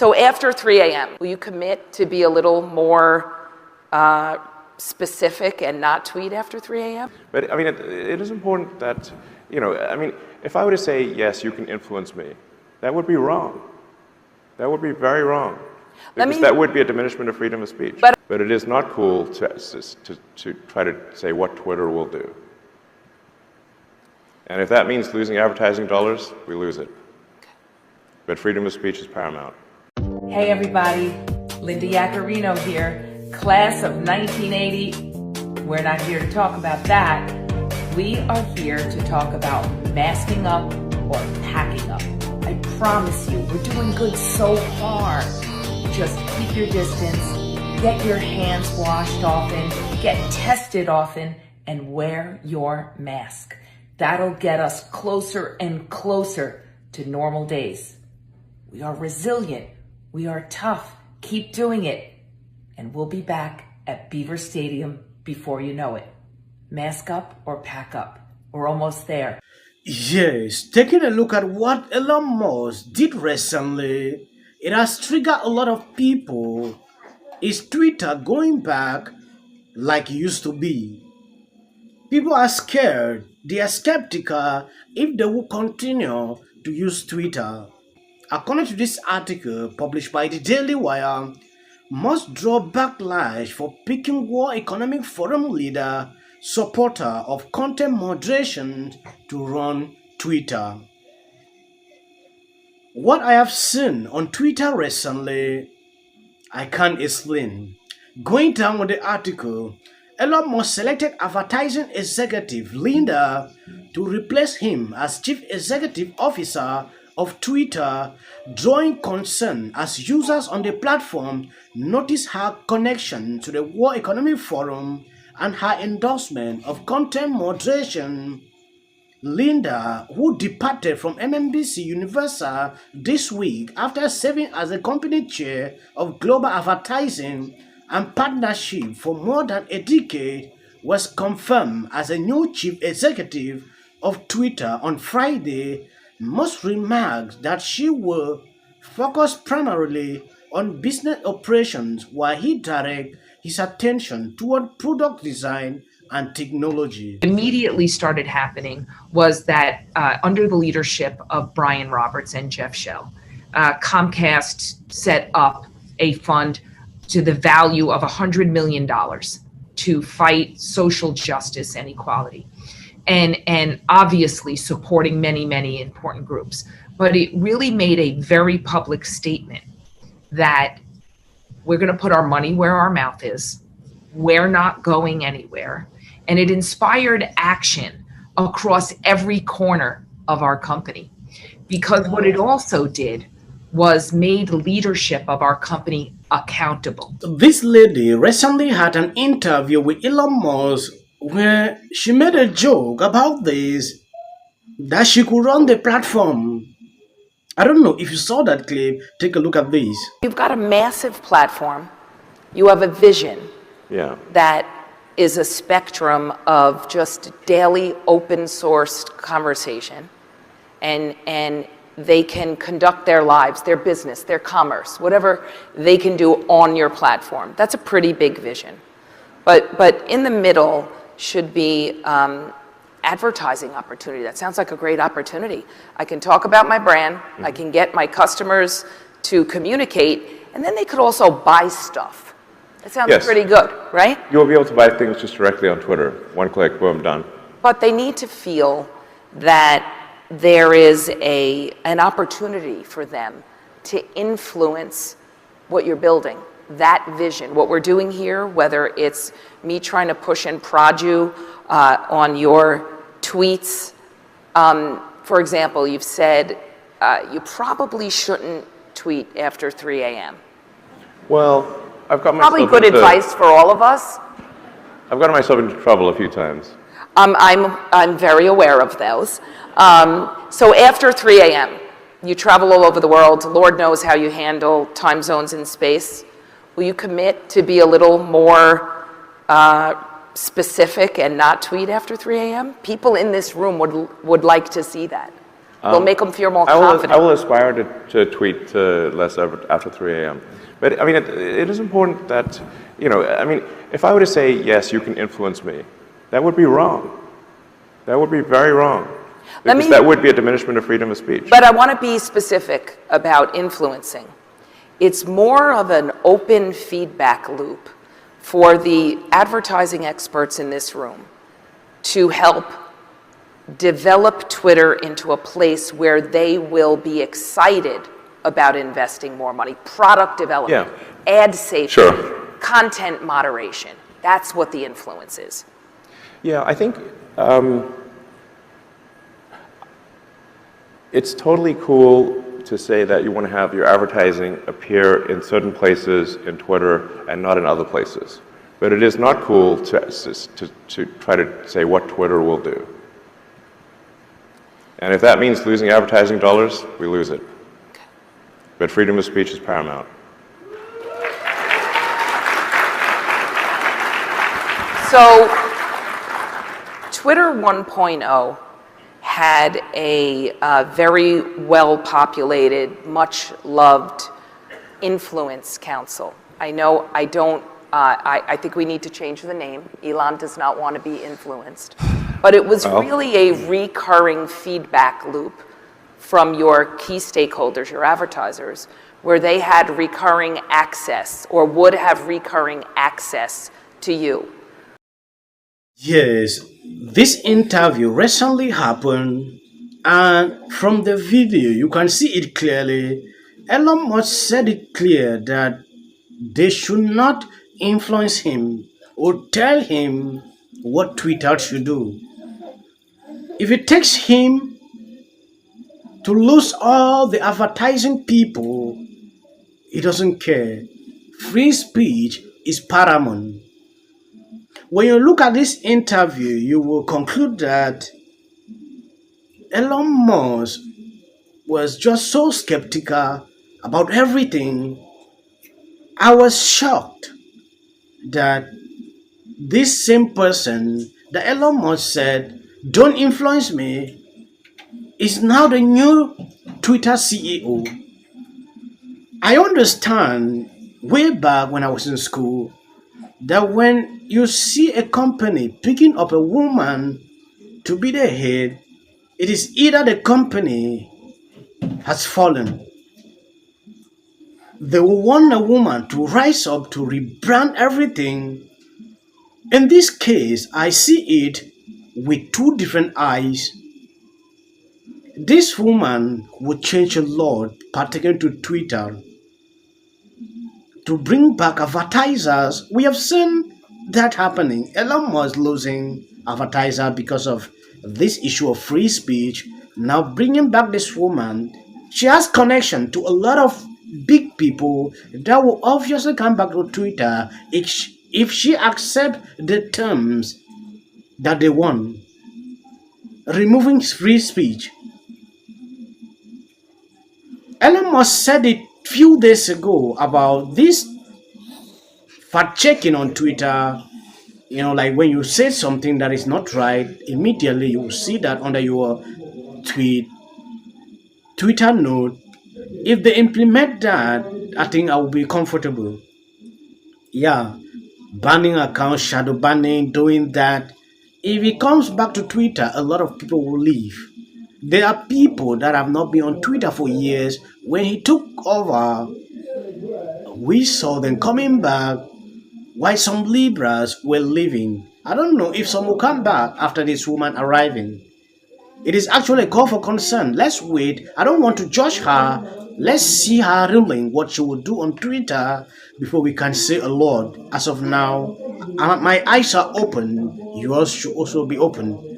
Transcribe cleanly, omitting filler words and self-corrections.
So after 3 a.m., will you commit to be a little more specific and not tweet after 3 a.m.? But I mean, it is important that, you know, I mean, if I were to say, yes, you can influence me, that would be wrong. That would be very wrong. Because that would be a diminishment of freedom of speech. But it is not cool to try to say what Twitter will do. And if that means losing advertising dollars, we lose it. But freedom of speech is paramount. Hey everybody, Linda Yaccarino here, class of 1980. We're not here to talk about that. We are here to talk about masking up or packing up. I promise you, we're doing good so far. Just keep your distance, get your hands washed often, get tested often, and wear your mask. That'll get us closer and closer to normal days. We are resilient. We are tough. Keep doing it. And we'll be back at Beaver Stadium before you know it. Mask up or pack up. We're almost there. Yes, taking a look at what Elon Musk did recently, it has triggered a lot of people. Is Twitter going back like it used to be? People are scared. They are skeptical if they will continue to use Twitter. According to this article published by the Daily Wire, Musk draw backlash for picking World Economic Forum leader, supporter of content moderation to run Twitter. What I have seen on Twitter recently, I can't explain. Going down with the article, Elon Musk selected advertising executive Linda to replace him as chief executive officer of Twitter, drawing concern as users on the platform notice her connection to the World Economic Forum and her endorsement of content moderation. Linda, who departed from MSNBC Universal this week after serving as the company chair of global advertising and partnership for more than a decade, was confirmed as a new chief executive of Twitter on Friday. Musk remarked that she will focus primarily on business operations while he directs his attention toward product design and technology. Immediately started happening was that under the leadership of Brian Roberts and Jeff Shell, Comcast set up a fund to the value of $100 million to fight social justice and equality. And obviously supporting many, many important groups. But it really made a very public statement that we're going to put our money where our mouth is. We're not going anywhere. And it inspired action across every corner of our company. Because what it also did was made leadership of our company accountable. This lady recently had an interview with Elon Musk where she made a joke about this, that she could run the platform. I don't know if you saw that clip. Take a look at this. You've got a massive platform. You have a vision that is a spectrum of just daily open source conversation. And they can conduct their lives, their business, their commerce, whatever they can do on your platform. That's a pretty big vision. But in the middle should be advertising opportunity. That sounds like a great opportunity. I can talk about my brand, I can get my customers to communicate, and then they could also buy stuff. That sounds pretty good, right? You'll be able to buy things just directly on Twitter. One click, boom, done. But they need to feel that there is an opportunity for them to influence what you're building, that vision. What we're doing here, whether it's me trying to push and prod you on your tweets. For example, you've said you probably shouldn't tweet after 3 a.m. Well, I've got myself probably good advice for all of us. I've gotten myself into trouble a few times. I'm very aware of those. So after 3 a.m., you travel all over the world. Lord knows how you handle time zones in space. Will you commit to be a little more specific and not tweet after 3 a.m.? People in this room would like to see that. We'll make them feel more confident. I will aspire to tweet less after 3 a.m. But I mean, it is important that, I mean, if I were to say, yes, you can influence me, that would be wrong. That would be very wrong. Because that would be a diminishment of freedom of speech. But I want to be specific about influencing. It's more of an open feedback loop for the advertising experts in this room to help develop Twitter into a place where they will be excited about investing more money, product development, ad safety, content moderation. That's what the influence is. Yeah, I think it's totally cool to say that you want to have your advertising appear in certain places in Twitter and not in other places. But it is not cool to try to say what Twitter will do. And if that means losing advertising dollars, we lose it. But freedom of speech is paramount. So, Twitter 1.0 had a very well-populated, much-loved influence council. I think we need to change the name. Elon does not want to be influenced. But it was really a recurring feedback loop from your key stakeholders, your advertisers, where they had recurring access or would have recurring access to you. Yes, this interview recently happened, and from the video you can see it clearly. Elon Musk said it clear that they should not influence him or tell him what Twitter should do. If it takes him to lose all the advertising people, he doesn't care. Free speech is paramount. When you look at this interview, you will conclude that Elon Musk was just so skeptical about everything. I was shocked that this same person that Elon Musk said, "Don't influence me," is now the new Twitter CEO. I understand way back when I was in school that when you see a company picking up a woman to be the head, it is either the company has fallen. They will want a woman to rise up to rebrand everything. In this case, I see it with two different eyes. This woman would change a lot, particularly to Twitter, to bring back advertisers. We have seen that happening. Elon Musk losing advertiser because of this issue of free speech. Now bringing back this woman, she has connection to a lot of big people that will obviously come back to Twitter if she accepts the terms that they want. Removing free speech. Elon Musk said it few days ago about this fact checking on Twitter. Like when you say something that is not right, immediately you will see that under your Twitter note. If they implement that, I think I will be comfortable. Yeah, banning accounts, shadow banning, doing that. If it comes back to Twitter, a lot of people will leave. There are people that have not been on Twitter for years. When he took over, we saw them coming back, while some Libras were leaving. I don't know if some will come back after this woman arriving. It is actually a call for concern. Let's wait. I don't want to judge her. Let's see her ruling, what she will do on Twitter before we can say a lot. As of now, my eyes are open. Yours should also be open.